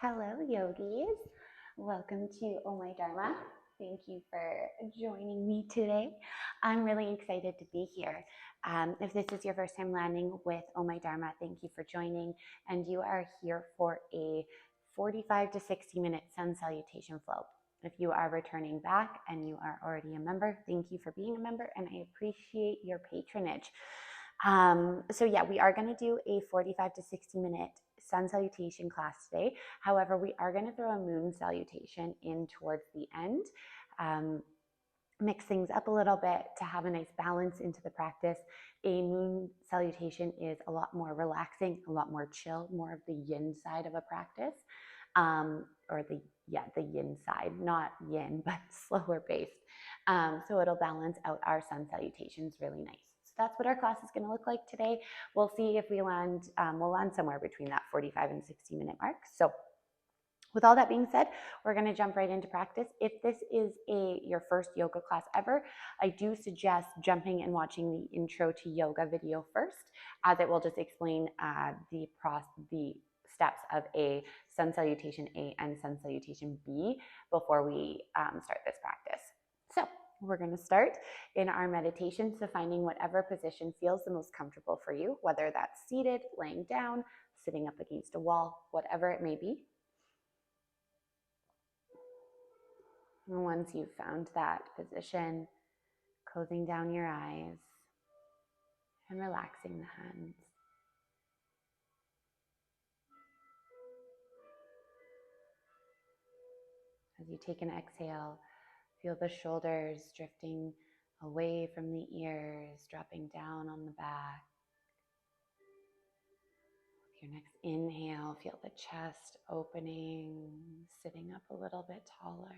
Hello, yogis. Welcome to Oh My Dharma. Thank you for joining me today. I'm really excited to be here. If this is your first time landing with Oh My Dharma, thank you for joining. And you are here for a 45 to 60 minute sun salutation flow. If you are returning back and you are already a member, thank you for being a member, and I appreciate your patronage. We are going to do a 45 to 60 minute sun salutation class today. However, we are going to throw a moon salutation in towards the end. Mix things up a little bit to have a nice balance into the practice. A moon salutation is a lot more relaxing, a lot more chill, more of the yin side of a practice. Or the yin side, not yin, but slower paced. So it'll balance out our sun salutations really nice. So that's what our class is going to look like today. We'll see if we'll land somewhere between that 45 and 60 minute mark. So with all that being said, we're going to jump right into practice. If this is your first yoga class ever, I do suggest jumping and watching the intro to yoga video first, as it will just explain the steps of a sun salutation A and sun salutation B before we start this practice. So we're going to start in our meditation. So finding whatever position feels the most comfortable for you, whether that's seated, laying down, sitting up against a wall, whatever it may be. And once you've found that position, closing down your eyes and relaxing the hands. As you take an exhale, feel the shoulders drifting away from the ears, dropping down on the back. With your next inhale, feel the chest opening, sitting up a little bit taller.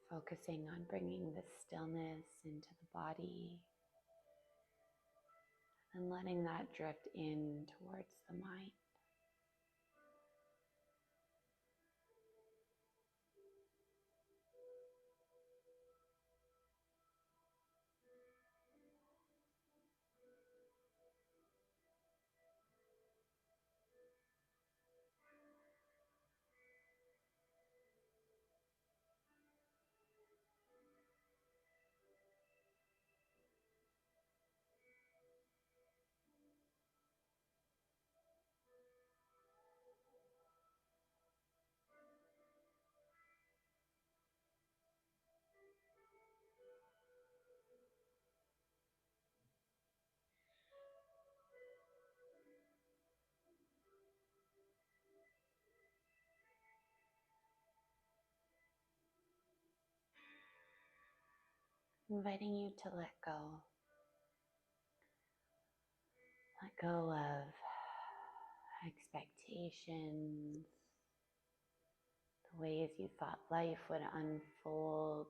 Focusing on bringing the stillness into the body and letting that drift in towards the mind. Inviting you to let go. Let go of expectations, the ways you thought life would unfold.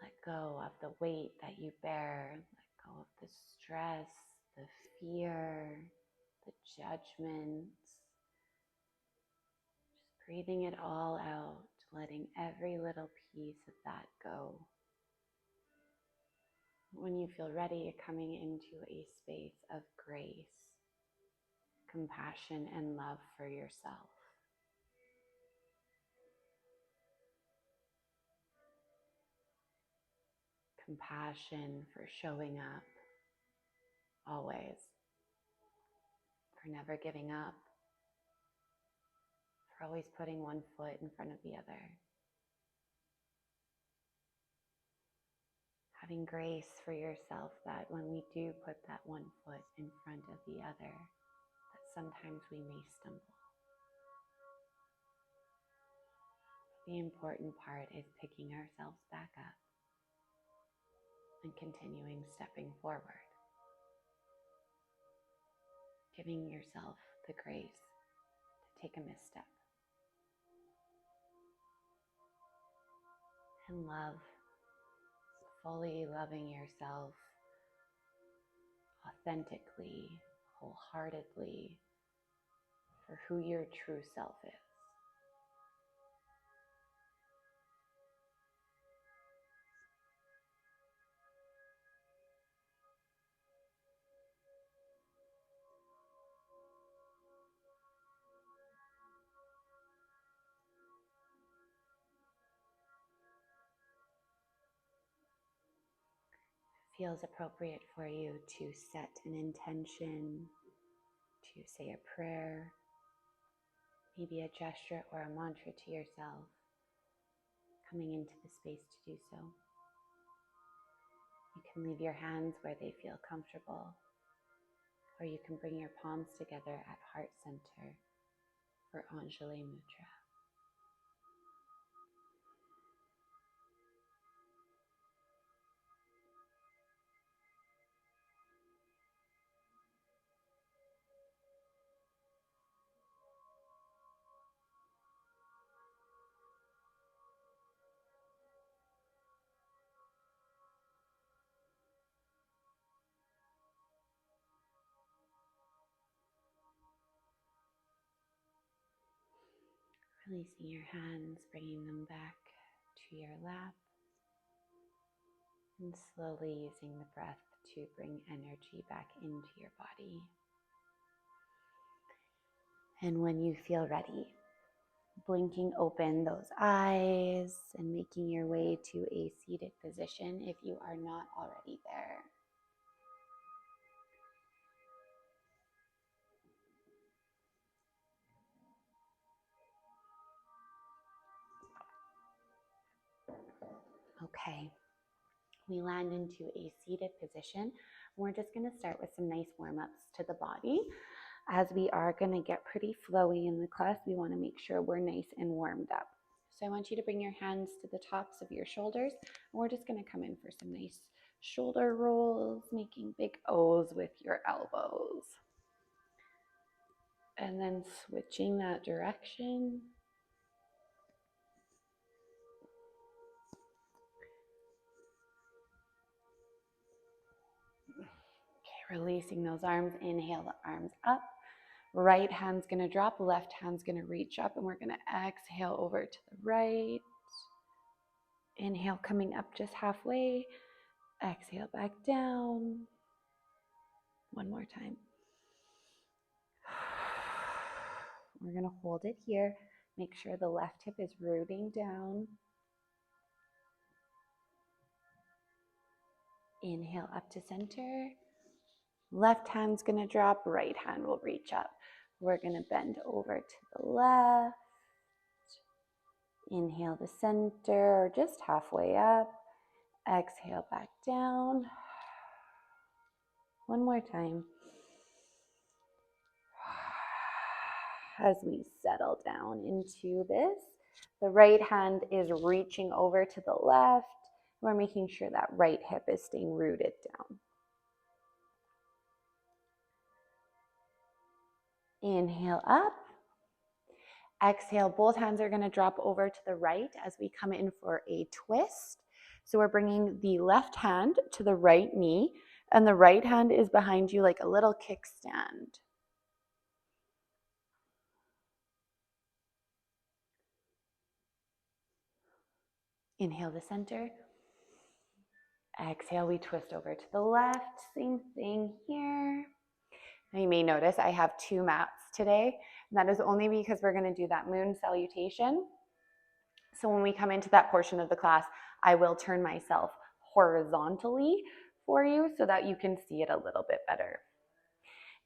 Let go of the weight that you bear. Let go of the stress, the fear, the judgments. Just breathing it all out, letting every little piece of that go. When you feel ready, coming into a space of grace, compassion, and love for yourself. Compassion for showing up always, for never giving up, for always putting one foot in front of the other. Having grace for yourself that when we do put that one foot in front of the other, that sometimes we may stumble. The important part is picking ourselves back up and continuing stepping forward. Giving yourself the grace to take a misstep. And love, fully loving yourself authentically, wholeheartedly, for who your true self is. feels appropriate for you to set an intention, to say a prayer, maybe a gesture or a mantra to yourself, coming into the space to do so. You can leave your hands where they feel comfortable, or you can bring your palms together at heart center for Anjali Mudra. Releasing your hands, bringing them back to your lap, and slowly using the breath to bring energy back into your body. And when you feel ready, blinking open those eyes and making your way to a seated position if you are not already there. Okay, we land into a seated position. We're just going to start with some nice warm-ups to the body. As we are going to get pretty flowy in the class, we want to make sure we're nice and warmed up. So I want you to bring your hands to the tops of your shoulders. And we're just going to come in for some nice shoulder rolls, making big O's with your elbows. And then switching that direction. Okay, releasing those arms. Inhale the arms up. Right hand's going to drop, left hand's going to reach up, and we're going to exhale over to the right. Inhale, coming up just halfway. Exhale back down. One more time. We're going to hold it here. Make sure the left hip is rooting down. Inhale up to center. Left hand's going to drop, right hand will reach up. We're going to bend over to the left. Inhale to center, just halfway up. Exhale back down. One more time. As we settle down into this, the right hand is reaching over to the left. We're making sure that right hip is staying rooted down. Inhale up. Exhale, both hands are going to drop over to the right as we come in for a twist. So we're bringing the left hand to the right knee, and the right hand is behind you like a little kickstand. Inhale to center. Exhale, we twist over to the left. Same thing here. Now you may notice I have two mats today. And that is only because we're going to do that moon salutation. So when we come into that portion of the class, I will turn myself horizontally for you so that you can see it a little bit better.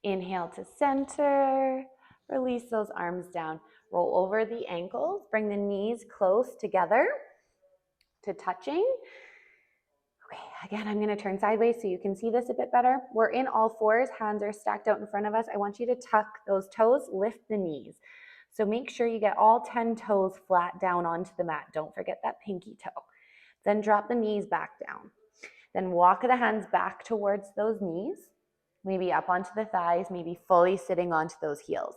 Inhale to center. Release those arms down. Roll over the ankles. Bring the knees close together to touching. Okay, again, I'm going to turn sideways so you can see this a bit better. We're in all fours. Hands are stacked out in front of us. I want you to tuck those toes, lift the knees. So make sure you get all 10 toes flat down onto the mat. Don't forget that pinky toe. Then drop the knees back down. Then walk the hands back towards those knees, maybe up onto the thighs, maybe fully sitting onto those heels.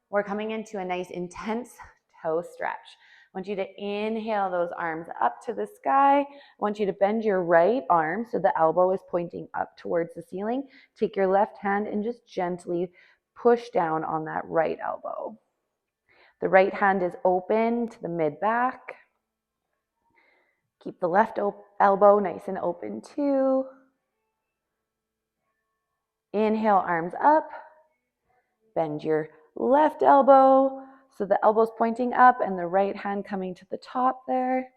We're coming into a nice intense toe stretch. I want you to inhale those arms up to the sky. I want you to bend your right arm so the elbow is pointing up towards the ceiling. Take your left hand and just gently push down on that right elbow. The right hand is open to the mid-back. Keep the left elbow nice and open too. Inhale, arms up. Bend your left elbow so the elbow's pointing up and the right hand coming to the top there.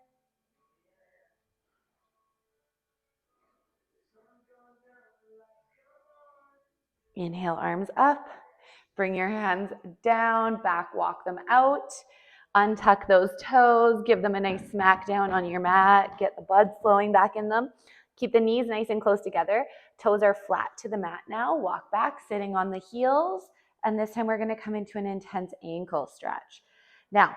Inhale, arms up. Bring your hands down, back walk them out. Untuck those toes, give them a nice smack down on your mat, get the blood flowing back in them. Keep the knees nice and close together. Toes are flat to the mat now. Walk back, sitting on the heels. And this time we're gonna come into an intense ankle stretch. Now,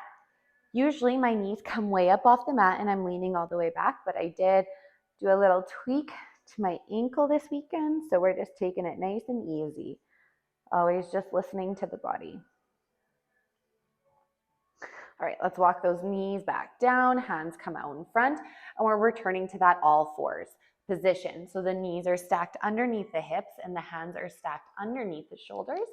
usually my knees come way up off the mat and I'm leaning all the way back, but I did do a little tweak to my ankle this weekend. So we're just taking it nice and easy. Always just listening to the body. All right, let's walk those knees back down, hands come out in front, and we're returning to that all fours position. So the knees are stacked underneath the hips and the hands are stacked underneath the shoulders.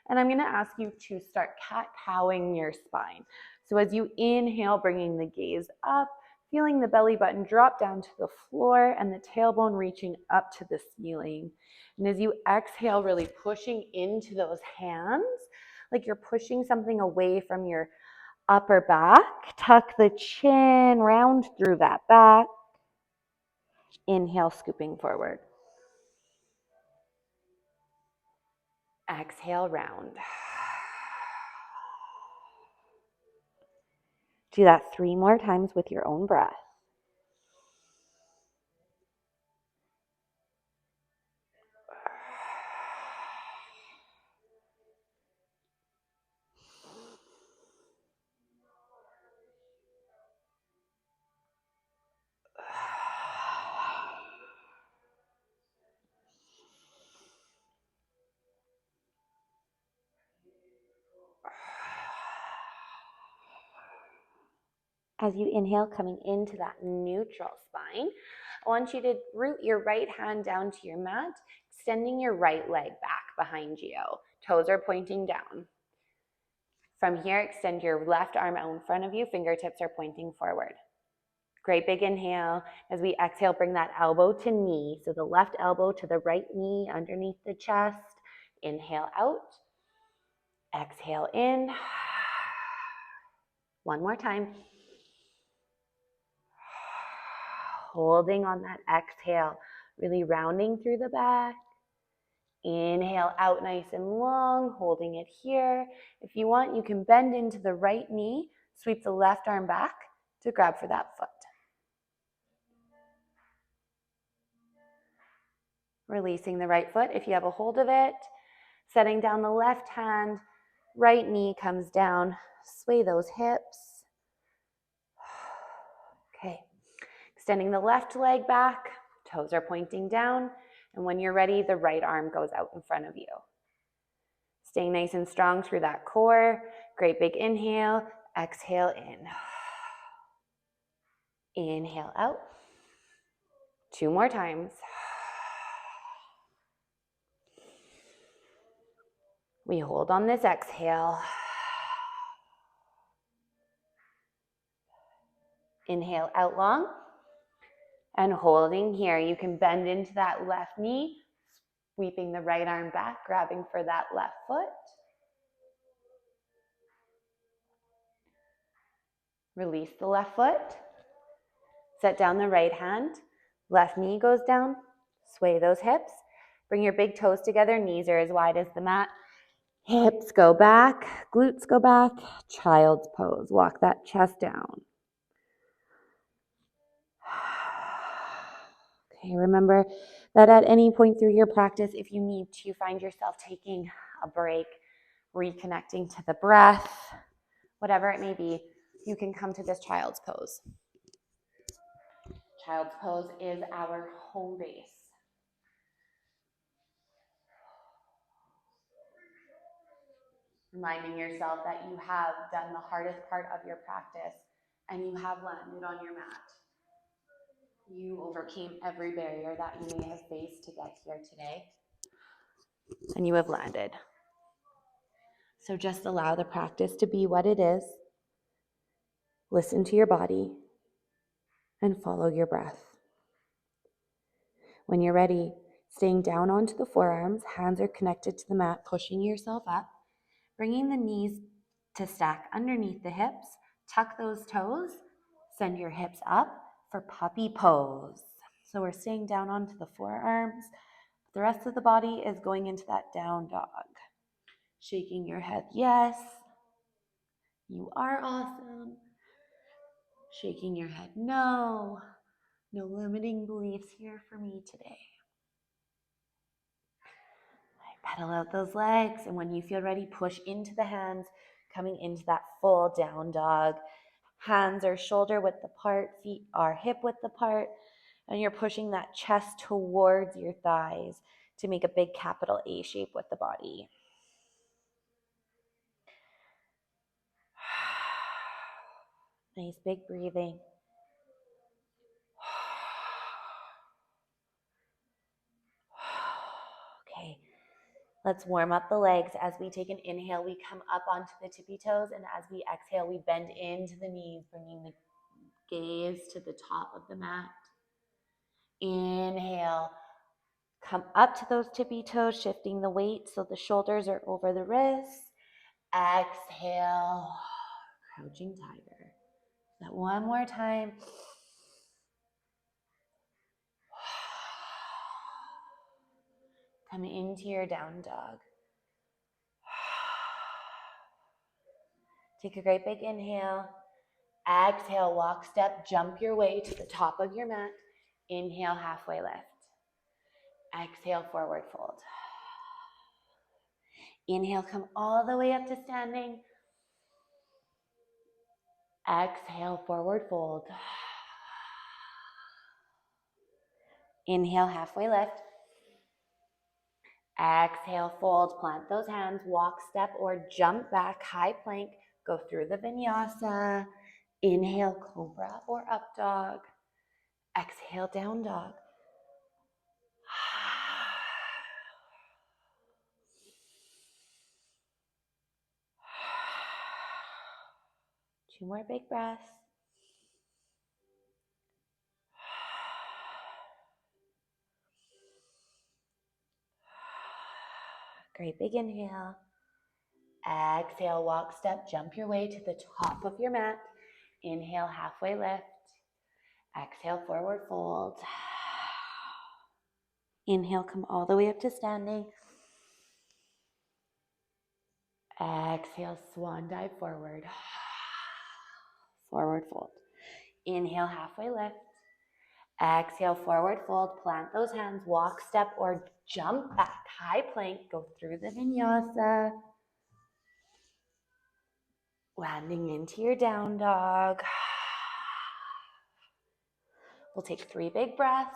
And I'm gonna ask you to start cat-cowing your spine. So as you inhale, bringing the gaze up, feeling the belly button drop down to the floor and the tailbone reaching up to the ceiling. And as you exhale, really pushing into those hands, like you're pushing something away from your upper back. Tuck the chin, round through that back. Inhale, scooping forward. Exhale, round. Do that 3 more times with your own breath. As you inhale, coming into that neutral spine, I want you to root your right hand down to your mat, extending your right leg back behind you. Toes are pointing down. From here, extend your left arm out in front of you, fingertips are pointing forward. Great big inhale. As we exhale, bring that elbow to knee. So the left elbow to the right knee underneath the chest. Inhale out. Exhale in. One more time. Holding on that exhale, really rounding through the back. Inhale out nice and long, holding it here. If you want, you can bend into the right knee, sweep the left arm back to grab for that foot. Releasing the right foot if you have a hold of it. Setting down the left hand, right knee comes down. Sway those hips. Okay. Extending the left leg back, toes are pointing down, and when you're ready, the right arm goes out in front of you. Staying nice and strong through that core. Great big inhale, exhale in. Inhale out. 2 more times. We hold on this exhale. Inhale out long. And holding here, you can bend into that left knee, sweeping the right arm back, grabbing for that left foot. Release the left foot. Set down the right hand. Left knee goes down. Sway those hips. Bring your big toes together. Knees are as wide as the mat. Hips go back. Glutes go back. Child's pose. Walk that chest down. Okay, remember that at any point through your practice, if you need to find yourself taking a break, reconnecting to the breath, whatever it may be, you can come to this child's pose. Child's pose is our home base. Reminding yourself that you have done the hardest part of your practice and you have landed on your mat. You overcame every barrier that you may have faced to get here today, and you have landed. So just allow the practice to be what it is. Listen to your body and follow your breath. When you're ready, staying down onto the forearms, hands are connected to the mat, pushing yourself up, bringing the knees to stack underneath the hips, tuck those toes, send your hips up for puppy pose. So we're staying down onto the forearms, The rest of the body is going into that down dog. Shaking your head, yes. You are awesome. Shaking your head, no. No limiting beliefs here for me today. Pedal out those legs, and when you feel ready, push into the hands, coming into that full down dog. Hands are shoulder width apart, feet are hip width apart, and you're pushing that chest towards your thighs to make a big capital A shape with the body. Nice big breathing. Okay, let's warm up the legs. As we take an inhale, we come up onto the tippy toes, and as we exhale, we bend into the knees, bringing the gaze to the top of the mat. Inhale, come up to those tippy toes, shifting the weight so the shoulders are over the wrists. Exhale, crouching tiger. That one more time. Come into your down dog. Take a great big inhale. Exhale, walk, step, jump your way to the top of your mat. Inhale, halfway lift. Exhale, forward fold. Inhale, come all the way up to standing. Exhale, forward fold. Inhale, halfway lift. Exhale, fold, plant those hands, walk, step, or jump back, high plank, go through the vinyasa. Inhale, cobra or up dog. Exhale, down dog. Two more big breaths. Great big inhale. Exhale, walk, step, jump your way to the top of your mat. Inhale, halfway lift. Exhale, forward fold. Inhale, come all the way up to standing. Exhale, swan dive forward. Forward fold. Inhale, halfway lift. Exhale, forward fold. Plant those hands, walk, step, or jump back. High plank, go through the vinyasa. Landing into your down dog. We'll take 3 big breaths.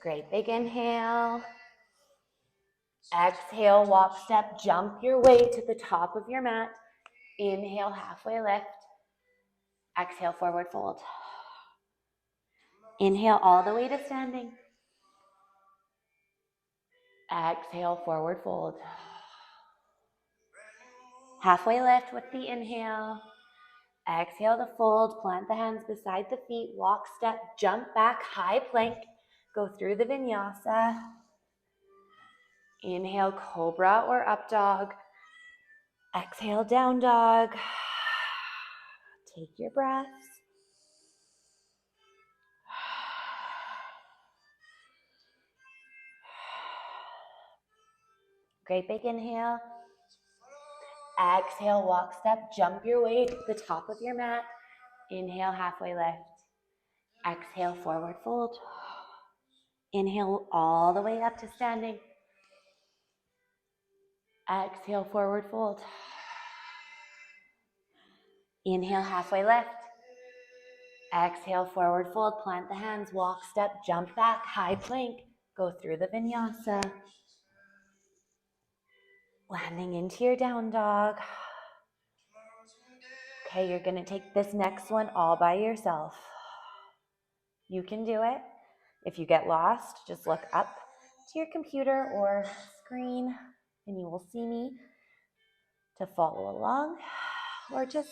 Great big inhale. Exhale, walk, step, jump your way to the top of your mat. Inhale, halfway lift. Exhale, forward fold. Inhale all the way to standing. Exhale, forward fold. Halfway lift with the inhale. Exhale to fold, plant the hands beside the feet, walk, step, jump back, high plank, go through the vinyasa. Inhale, cobra or up dog. Exhale, down dog. Take your breaths. Great big inhale. Exhale, walk, step, jump your way to the top of your mat. Inhale, halfway lift. Exhale, forward fold. Inhale all the way up to standing. Exhale, forward fold. Inhale, halfway lift. Exhale, forward fold. Plant the hands, walk, step, jump back, high plank. Go through the vinyasa. Landing into your down dog. Okay, you're going to take this next one all by yourself. You can do it. If you get lost, just look up to your computer or screen and you will see me to follow along, or just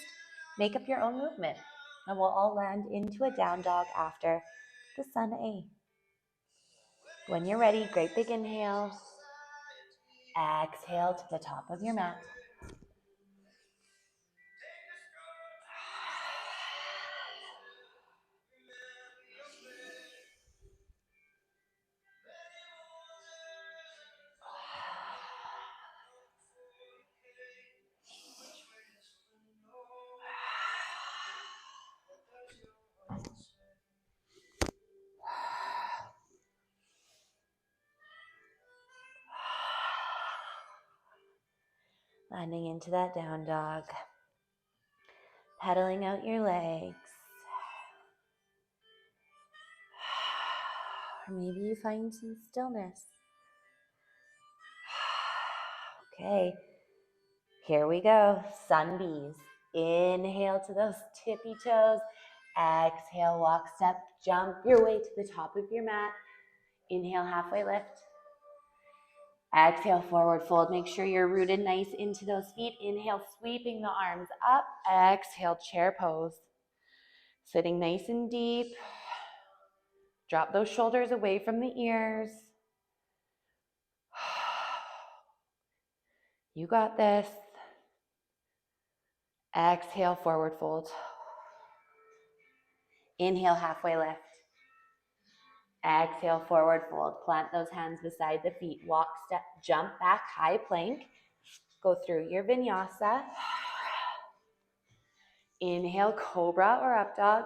make up your own movement and we'll all land into a down dog after the sun A. When you're ready, great big inhale. Exhale to the top of your mat. Landing into that down dog. Pedaling out your legs. Or maybe you find some stillness. Okay, here we go. Sun bees. Inhale to those tippy toes. Exhale, walk, step, jump your way to the top of your mat. Inhale, halfway lift. Exhale, forward fold. Make sure you're rooted nice into those feet. Inhale, sweeping the arms up. Exhale, chair pose. Sitting nice and deep. Drop those shoulders away from the ears. You got this. Exhale, forward fold. Inhale, halfway lift. Exhale, forward fold. Plant those hands beside the feet. Walk, step, jump back, high plank. Go through your vinyasa. Inhale, cobra or up dog.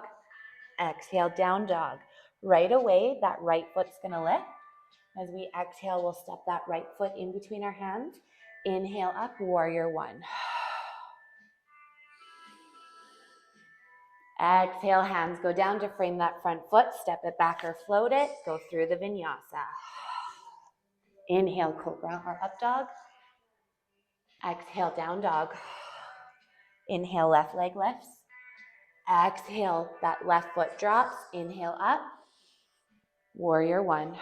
Exhale, down dog. Right away, that right foot's gonna lift. As we exhale, we'll step that right foot in between our hands. Inhale up, warrior one. Exhale, hands go down to frame that front foot. Step it back or float it. Go through the vinyasa. Inhale, cobra or up dog. Exhale, down dog. Inhale, left leg lifts. Exhale, that left foot drops. Inhale up. Warrior one.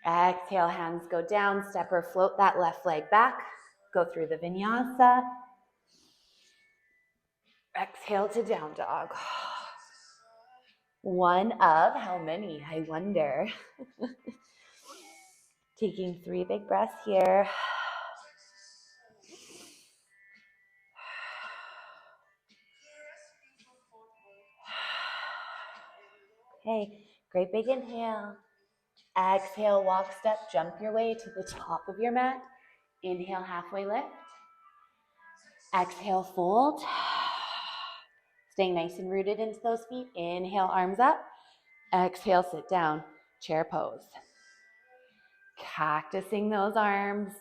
Exhale, hands go down. Step or float that left leg back. Go through the vinyasa. Exhale to down dog. One of how many, I wonder. Taking 3 big breaths here. Okay, great big inhale. Exhale, walk, step, jump your way to the top of your mat. Inhale, halfway lift. Exhale, fold. Staying nice and rooted into those feet. Inhale, arms up. Exhale, sit down. Chair pose. Cactusing those arms.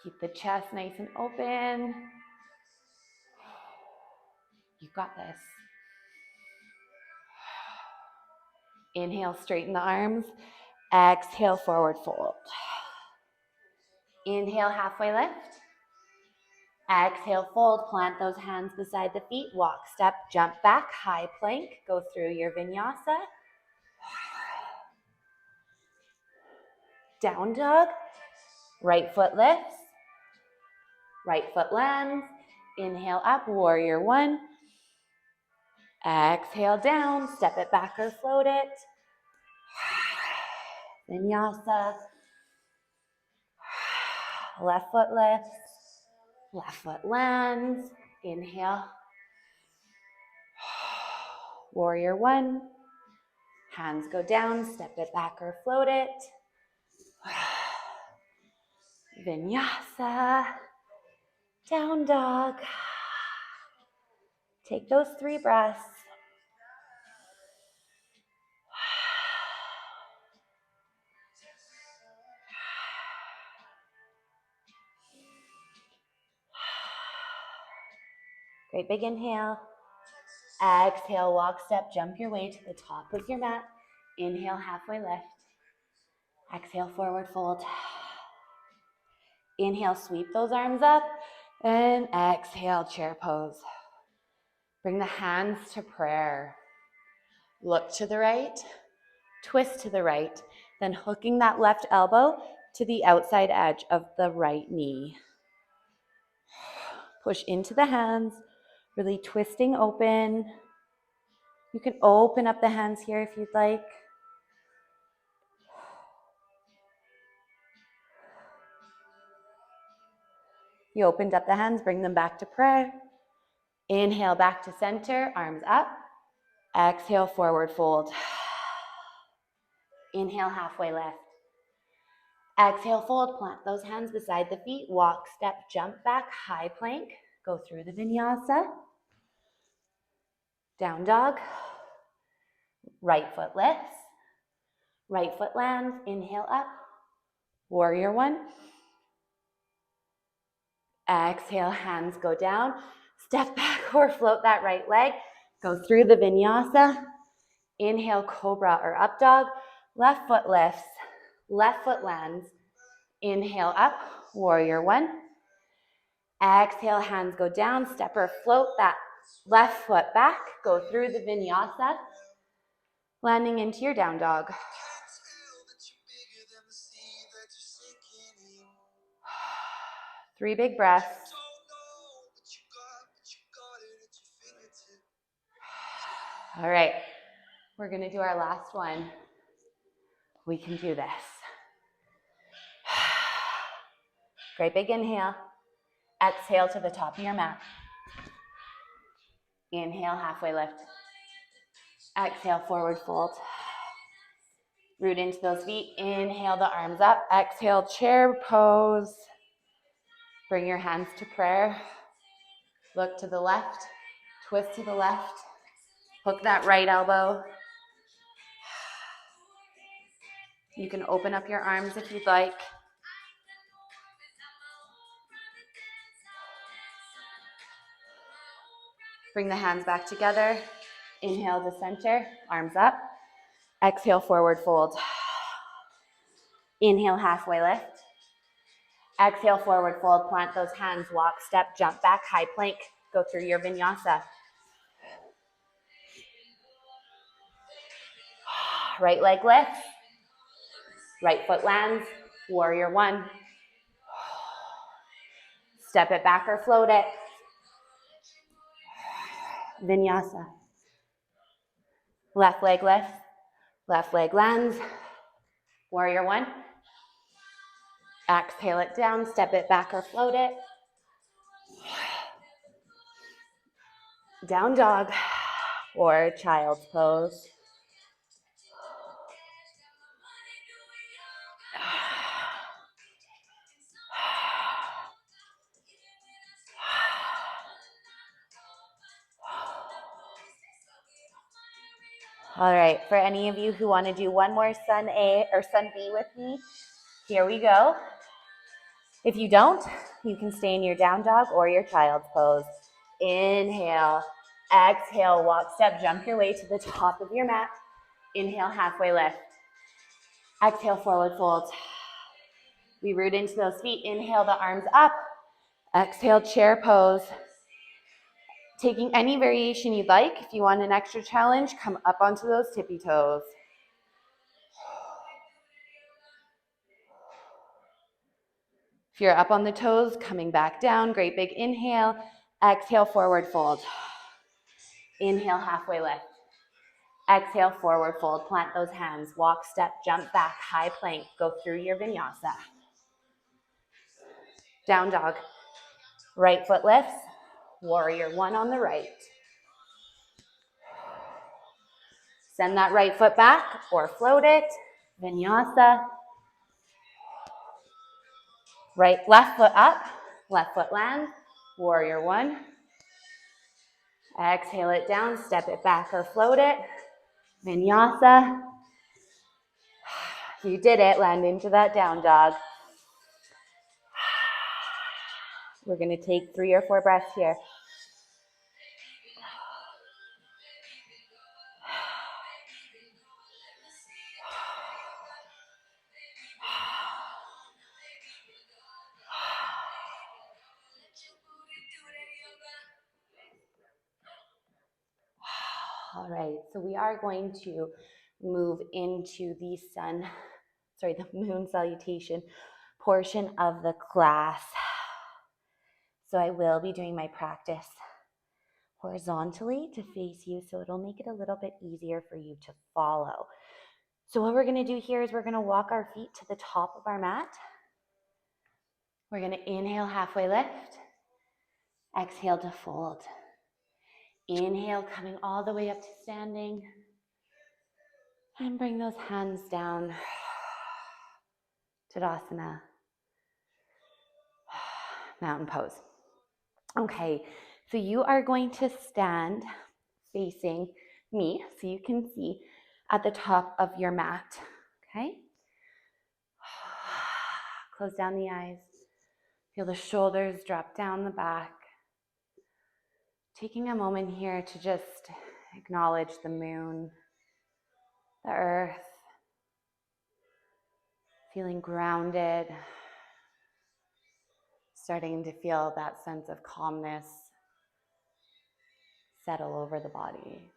Keep the chest nice and open. You got this. Inhale, straighten the arms. Exhale, forward fold. Inhale, halfway lift. Exhale, fold. Plant those hands beside the feet. Walk, step, jump back, high plank. Go through your vinyasa. Down dog. Right foot lifts. Right foot lands. Inhale up, warrior one. Exhale down, step it back or float it. Vinyasa. Left foot lifts. Left foot lands. Inhale. Warrior one. Hands go down, step it back or float it. Vinyasa. Down dog. Take those 3 breaths. Great big inhale. Exhale, walk, step, jump your way to the top of your mat. Inhale, halfway lift. Exhale, forward fold. Inhale, sweep those arms up. And exhale, chair pose. Bring the hands to prayer. Look to the right, twist to the right, then hooking that left elbow to the outside edge of the right knee. Push into the hands, really twisting open. You can open up the hands here if you'd like. You opened up the hands, bring them back to prayer. Inhale back to center, arms up. Exhale, forward fold. Inhale, halfway lift. Exhale, fold, plant those hands beside the feet. Walk, step, jump back, high plank. Go through the vinyasa. Down dog. Right foot lifts. Right foot lands. Inhale up. Warrior one. Exhale, hands go down. Step back or float that right leg. Go through the vinyasa. Inhale, cobra or up dog. Left foot lifts. Left foot lands. Inhale up. Warrior one. Exhale, hands go down. Step or float that left foot back. Go through the vinyasa. Landing into your down dog. Three big breaths. All right, we're gonna do our last one. We can do this. Great big inhale. Exhale to the top of your mat. Inhale, halfway lift. Exhale, forward fold. Root into those feet. Inhale the arms up. Exhale, chair pose. Bring your hands to prayer. Look to the left. Twist to the left. Hook that right elbow. You can open up your arms if you'd like. Bring the hands back together. Inhale to center, arms up. Exhale, forward fold. Inhale, halfway lift. Exhale, forward fold. Plant those hands, walk, step, jump back, high plank. Go through your vinyasa. Right leg lifts. Right foot lands. Warrior one. Step it back or float it. Vinyasa. Left leg lifts. Left leg lands. Warrior one. Exhale it down, step it back or float it. Down dog or child's pose. All right, for any of you who want to do one more sun A or sun B with me, here we go. If you don't, you can stay in your down dog or your child's pose. Inhale, exhale, walk, step, jump your way to the top of your mat. Inhale, halfway lift. Exhale, forward fold. We root into those feet. Inhale, the arms up. Exhale, chair pose. Taking any variation you'd like. If you want an extra challenge, come up onto those tippy toes. If you're up on the toes, coming back down, great big inhale. Exhale, forward fold. Inhale, halfway lift. Exhale, forward fold. Plant those hands. Walk, step, jump back, high plank. Go through your vinyasa. Down dog. Right foot lifts. Warrior one on the right. Send that right foot back or float it. Vinyasa. Right, left foot up. Left foot lands. Warrior one. Exhale it down. Step it back or float it. Vinyasa. You did it. Land into that down dog. We're going to take 3 or 4 breaths here. All right, so we are going to move into the moon salutation portion of the class. So I will be doing my practice horizontally to face you, so it'll make it a little bit easier for you to follow. So what we're going to do here is we're going to walk our feet to the top of our mat. We're going to inhale, halfway lift. Exhale to fold. Inhale, coming all the way up to standing. And bring those hands down. Tadasana. Mountain pose. Okay, so you are going to stand facing me, so you can see at the top of your mat. Okay? Close down the eyes. Feel the shoulders drop down the back. Taking a moment here to just acknowledge the moon, the earth, feeling grounded, starting to feel that sense of calmness settle over the body.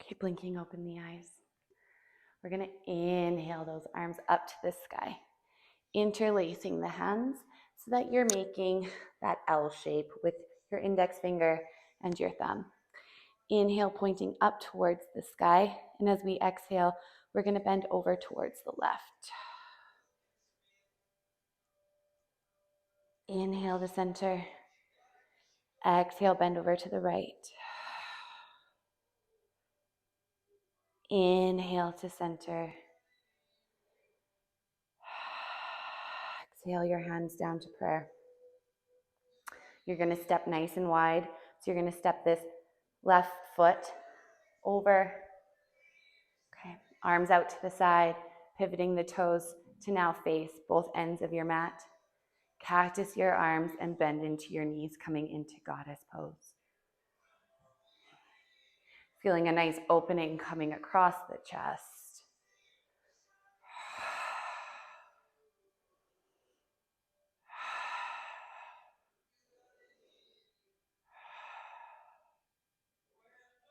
Keep blinking open the eyes. We're going to inhale those arms up to the sky, interlacing the hands so that you're making that L shape with your index finger and your thumb. Inhale, pointing up towards the sky. And as we exhale, we're going to bend over towards the left. Inhale to center. Exhale, bend over to the right. Inhale to center. Exhale your hands down to prayer. You're going to step nice and wide. So you're going to step this left foot over. Okay, arms out to the side, pivoting the toes to now face both ends of your mat. Cactus your arms and bend into your knees, coming into goddess pose. Feeling a nice opening coming across the chest.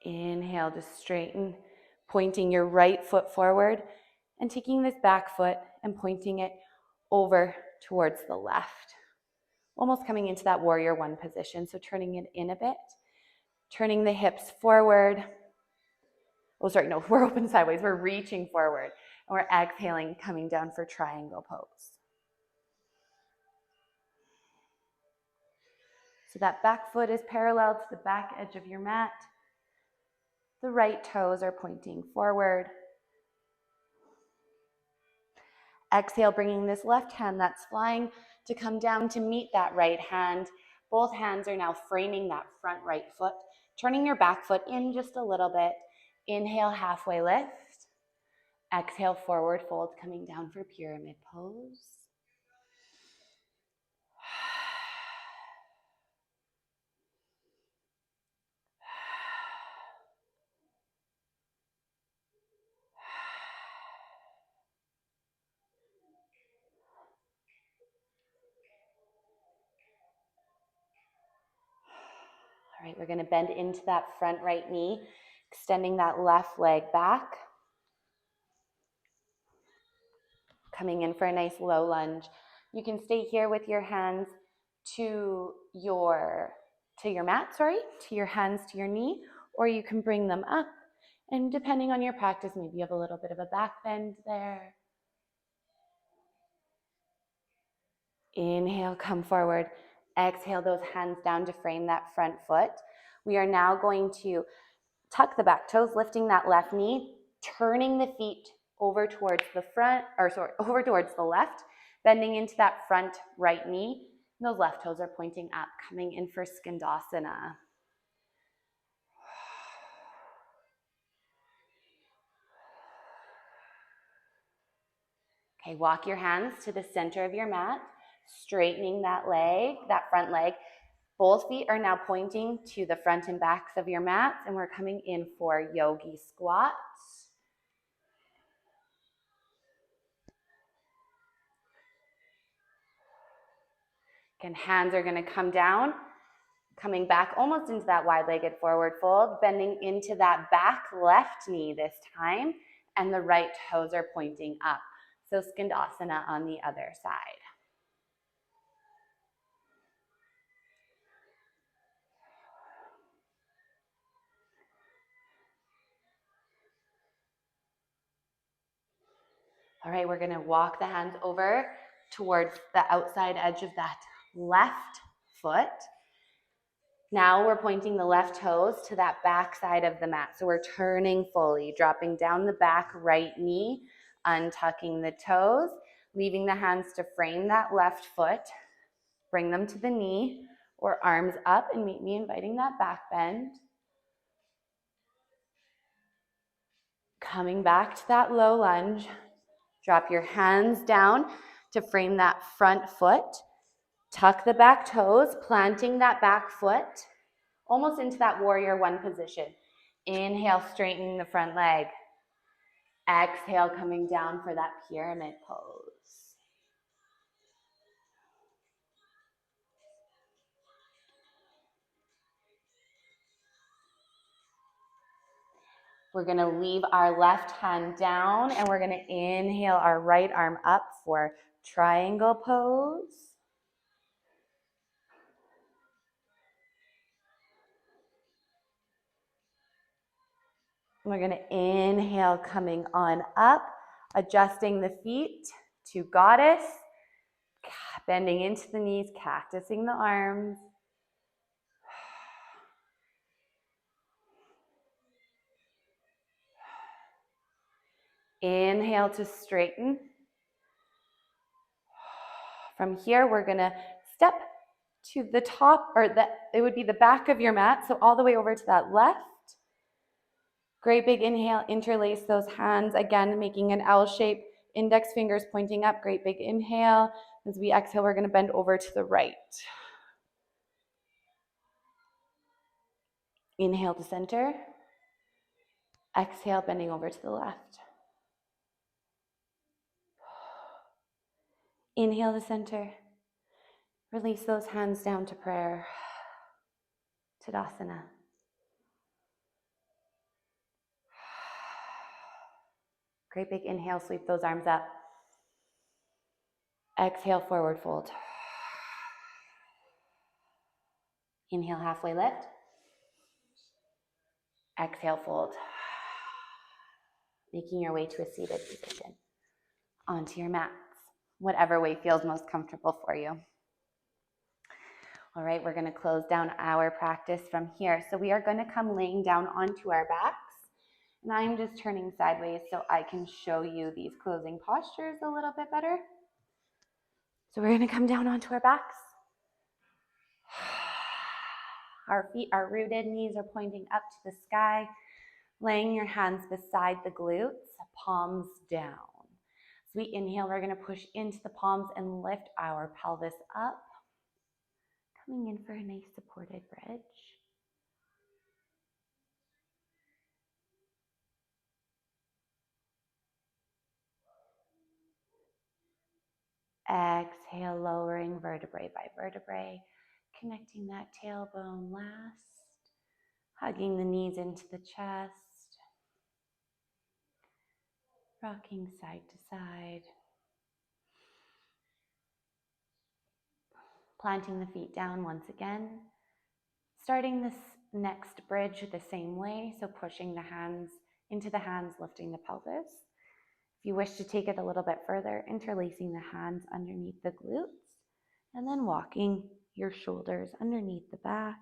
Inhale to straighten, pointing your right foot forward and taking this back foot and pointing it over towards the left. Almost coming into that warrior one position, so turning it in a bit. Turning the hips forward. Oh, sorry, no, we're open sideways. We're reaching forward. And we're exhaling, coming down for triangle pose. So that back foot is parallel to the back edge of your mat. The right toes are pointing forward. Exhale, bringing this left hand that's flying to come down to meet that right hand. Both hands are now framing that front right foot. Turning your back foot in just a little bit. Inhale, halfway lift. Exhale, forward fold, coming down for pyramid pose. All right, we're going to bend into that front right knee, extending that left leg back. Coming in for a nice low lunge. You can stay here with your hands to your mat, to your hands to your knee, or you can bring them up. And depending on your practice, maybe you have a little bit of a back bend there. Inhale, come forward. Exhale those hands down to frame that front foot. We are now going to tuck the back toes, lifting that left knee, turning the feet over towards the over towards the left, bending into that front right knee. And those left toes are pointing up, coming in for Skandasana. Okay, walk your hands to the center of your mat, straightening that leg, that front leg. Both feet are now pointing to the front and backs of your mats, and we're coming in for yogi squat. Again, hands are going to come down, Coming back almost into that wide-legged forward fold, bending into that back left knee this time, and the right toes are pointing up. So Skandasana on the other side. All right, we're gonna walk the hands over towards the outside edge of that left foot. Now we're pointing the left toes to that back side of the mat. So we're turning fully, dropping down the back right knee, untucking the toes, leaving the hands to frame that left foot. Bring them to the knee or arms up and meet me inviting that back bend. Coming back to that low lunge. Drop your hands down to frame that front foot. Tuck the back toes, planting that back foot almost into that warrior one position. Inhale, straightening the front leg. Exhale, coming down for that pyramid pose. We're gonna leave our left hand down and we're gonna inhale our right arm up for triangle pose. We're gonna inhale, coming on up, adjusting the feet to goddess, bending into the knees, cactusing the arms. Inhale to straighten. From here, we're gonna step to the top, or it would be the back of your mat, so all the way over to that left. Great big inhale, interlace those hands, again, making an L shape, index fingers pointing up, great big inhale. As we exhale, we're gonna bend over to the right. Inhale to center. Exhale, bending over to the left. Inhale to center. Release those hands down to prayer. Tadasana. Great big inhale, sweep those arms up. Exhale, forward fold. Inhale, halfway lift. Exhale, fold. Making your way to a seated position. Onto your mats, whatever way feels most comfortable for you. All right, we're gonna close down our practice from here. So we are gonna come laying down onto our backs. And I'm just turning sideways so I can show you these closing postures a little bit better. So we're gonna come down onto our backs. Our feet are rooted, knees are pointing up to the sky. Laying your hands beside the glutes, palms down. As we inhale, we're gonna push into the palms and lift our pelvis up. Coming in for a nice supported bridge. Exhale, lowering vertebrae by vertebrae, connecting that tailbone last, hugging the knees into the chest, rocking side to side, planting the feet down once again, starting this next bridge the same way, so pushing the hands into the hands, lifting the pelvis. If you wish to take it a little bit further, interlacing the hands underneath the glutes, and then walking your shoulders underneath the back.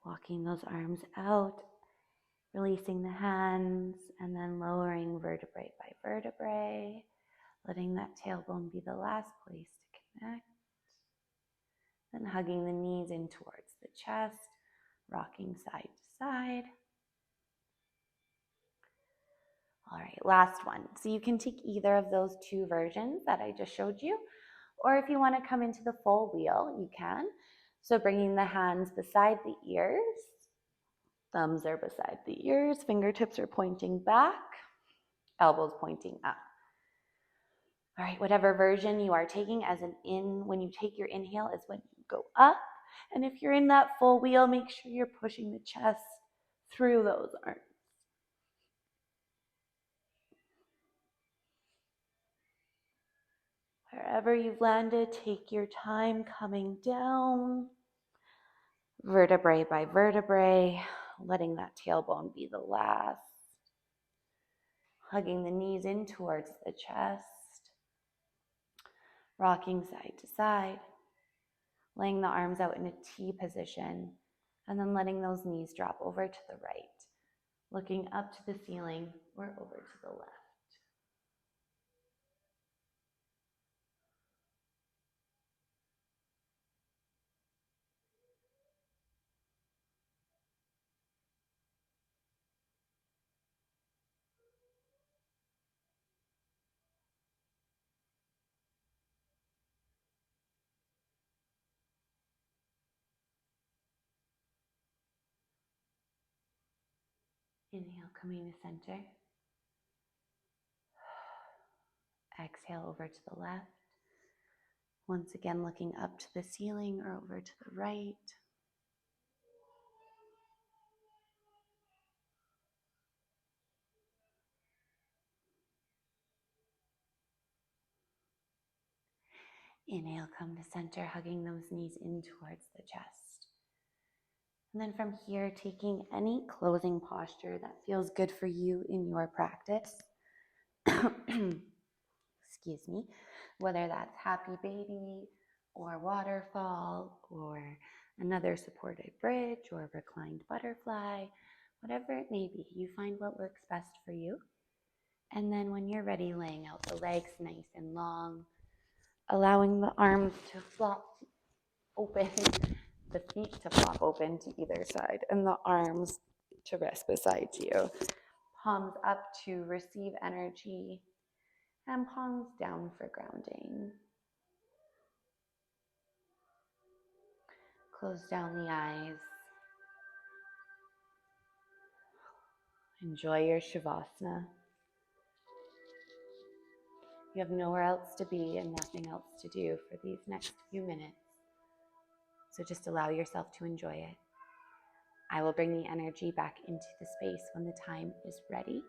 Walking those arms out, releasing the hands, and then lowering vertebrae by vertebrae, letting that tailbone be the last place to connect. Then hugging the knees in towards the chest, rocking side to side. All right, last one. So you can take either of those two versions that I just showed you, or if you want to come into the full wheel, you can. So bringing the hands beside the ears, Thumbs are beside the ears, fingertips are pointing back, elbows pointing up. All right, whatever version you are taking as an in, when you take your inhale is when you go up. And if you're in that full wheel, make sure you're pushing the chest through those arms. Wherever you've landed, take your time coming down, vertebrae by vertebrae, letting that tailbone be the last. Hugging the knees in towards the chest, rocking side to side, laying the arms out in a T position, and then letting those knees drop over to the right, looking up to the ceiling or over to the left. Inhale, coming to center. Exhale over to the left. Once again, looking up to the ceiling or over to the right. Inhale, come to center, hugging those knees in towards the chest. And then from here, taking any closing posture that feels good for you in your practice. Excuse me. Whether that's happy baby or waterfall or another supported bridge or reclined butterfly, whatever it may be, you find what works best for you. And then when you're ready, laying out the legs nice and long, allowing the arms to flop open, the feet to flop open to either side, and the arms to rest beside you. Palms up to receive energy, and palms down for grounding. Close down the eyes. Enjoy your Shavasana. You have nowhere else to be and nothing else to do for these next few minutes. So just allow yourself to enjoy it. I will bring the energy back into the space when the time is ready.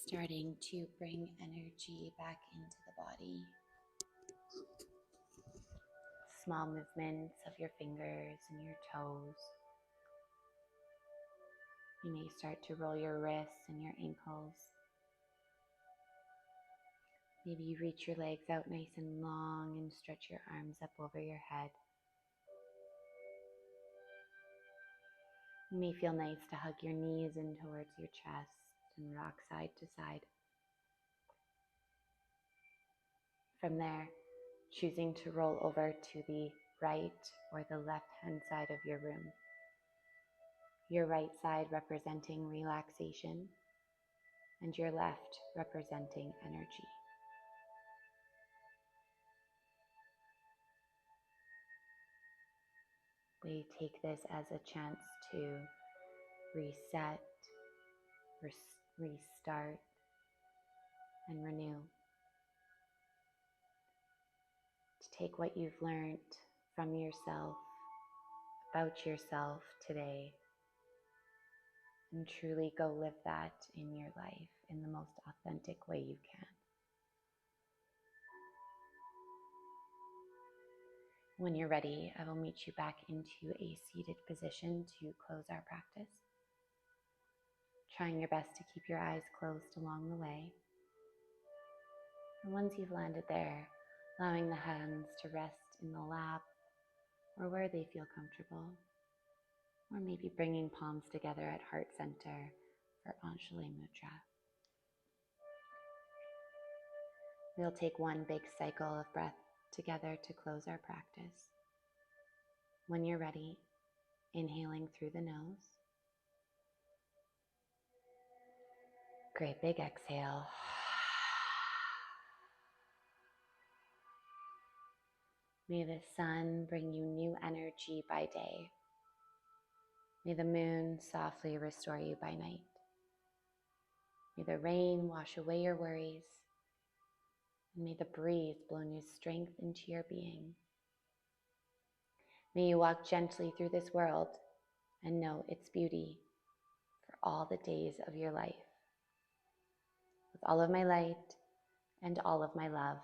starting to bring energy back into the body. Small movements of your fingers and your toes. You may start to roll your wrists and your ankles. Maybe you reach your legs out nice and long and stretch your arms up over your head. It may feel nice to hug your knees in towards your chest and rock side to side. From there, choosing to roll over to the right or the left hand side of your room. Your right side representing relaxation and your left representing energy. We take this as a chance to reset, restart, and renew. To take what you've learned from yourself, about yourself today, and truly go live that in your life in the most authentic way you can. When you're ready, I will meet you back into a seated position to close our practice. Trying your best to keep your eyes closed along the way. And once you've landed there, allowing the hands to rest in the lap or where they feel comfortable. Or maybe bringing palms together at heart center for Anjali Mudra. We'll take one big cycle of breath together to close our practice. When you're ready, inhaling through the nose. Great big exhale. May the sun bring you new energy by day. May the moon softly restore you by night. May the rain wash away your worries. And may the breeze blow new strength into your being. May you walk gently through this world and know its beauty for all the days of your life. With all of my light and all of my love,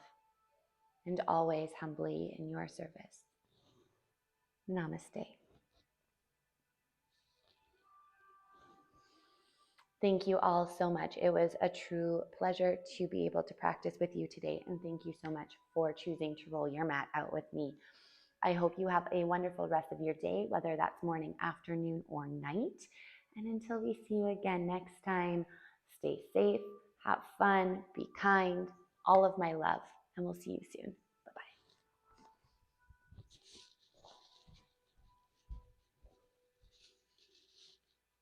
and always humbly in your service. Namaste. Thank you all so much. It was a true pleasure to be able to practice with you today, and thank you so much for choosing to roll your mat out with me. I hope you have a wonderful rest of your day, whether that's morning, afternoon, or night. And until we see you again next time, stay safe, have fun, be kind, all of my love, and we'll see you soon.